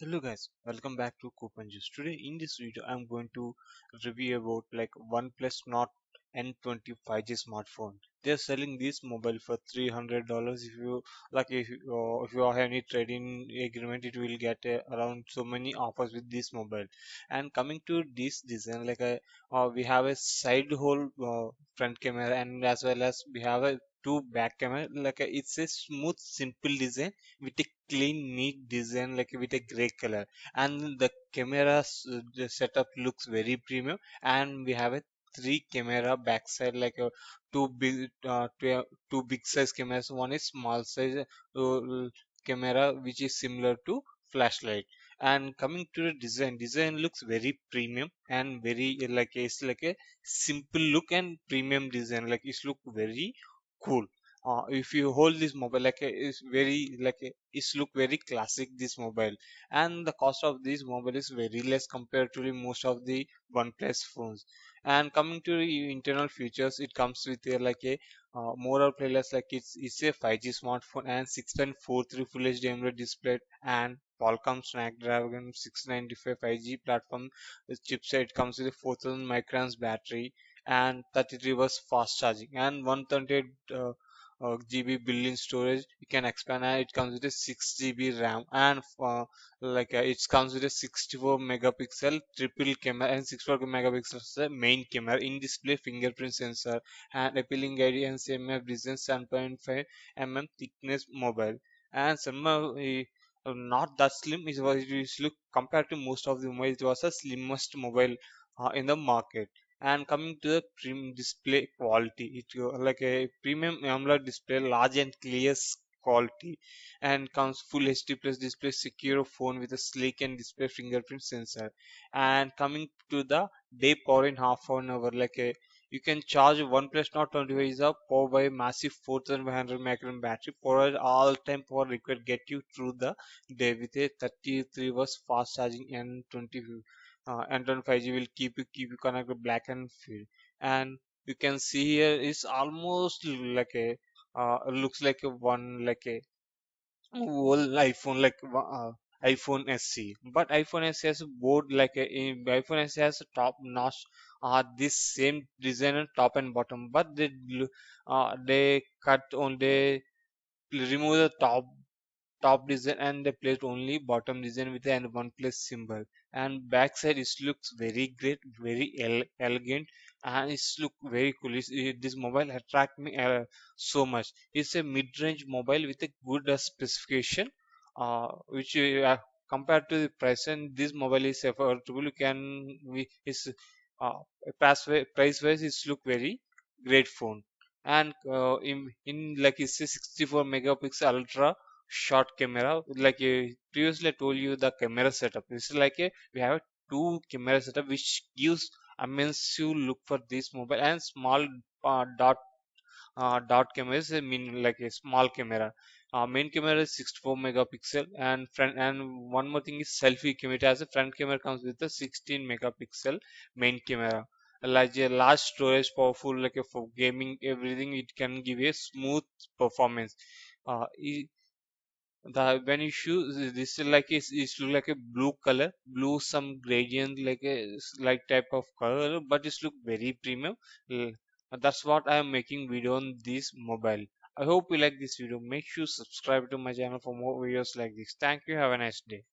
Hello guys, welcome back to Coupon Juice. Today in this video I'm going to review about like OnePlus Nord N20 5G smartphone. They're selling this mobile for $300. If you if you have any trading agreement, it will get around so many offers with this mobile. And coming to this design, we have a side hole front camera, and as well as we have a two back camera. It's a smooth, simple design with a clean, neat design, like with a gray color. And the setup looks very premium. And we have a three camera backside, two big size cameras. One is small size camera, which is similar to flashlight. And coming to the design looks very premium and very it's like a simple look and premium design. Like it's look very cool. If you hold this mobile it's very it's look very classic this mobile, and the cost of this mobile is very less compared to the most of the OnePlus phones. And coming to the internal features, it comes with more or less like it's a 5G smartphone and 6.43 Full HD AMOLED display and Qualcomm Snapdragon 695 5G platform chipset. It comes with a 4000 microns battery and 33 was fast charging and 128 GB built-in storage. You can expand, and it comes with a 6 GB RAM, and it comes with a 64 megapixel triple camera and 64 megapixels the main camera, in-display fingerprint sensor, and appealing ID and CMF design 7.5 thickness mobile. And somehow not that slim, it look compared to most of the mobile, it was a slimmest mobile in the market. And coming to the premium display quality, like a premium AMOLED display, large and clear quality, and comes full HD plus display, secure phone with a sleek and display fingerprint sensor. And coming to the day power in half an hour, you can charge OnePlus Nord 25 is a powered by a massive 4500 mAh battery, provide all time power required get you through the day with a 33 watts fast charging and 20 5G will keep you connected black and field. And you can see here is almost looks like a one like a whole iPhone iPhone SE, but iPhone SE has a board iPhone SE has a top notch this same design on top and bottom, but they cut on they remove the top design and they placed only bottom design with an OnePlus symbol. And backside it looks very great, very elegant, and it's look very cool. This mobile attract me so much. It's a mid-range mobile with a good specification, which compared to the price, and this mobile is affordable. You can we is price wise it's look very great phone. And in like it's a 64 megapixel ultra short camera, previously I told you the camera setup. This is we have two camera setup which gives immense look for this mobile. And small dot camera is like a small camera. Main camera is 64 megapixel, and front, and one more thing is selfie camera. It has a front camera comes with a 16 megapixel main camera. Like a large storage, powerful, for gaming, everything. It can give a smooth performance. The when you choose this is it's look like a blue color, blue some gradient, like a like type of color, but it's look very premium. L- that's what I am making video on this mobile. I hope you like this video. Make sure subscribe to my channel for more videos like this. Thank you. Have a nice day.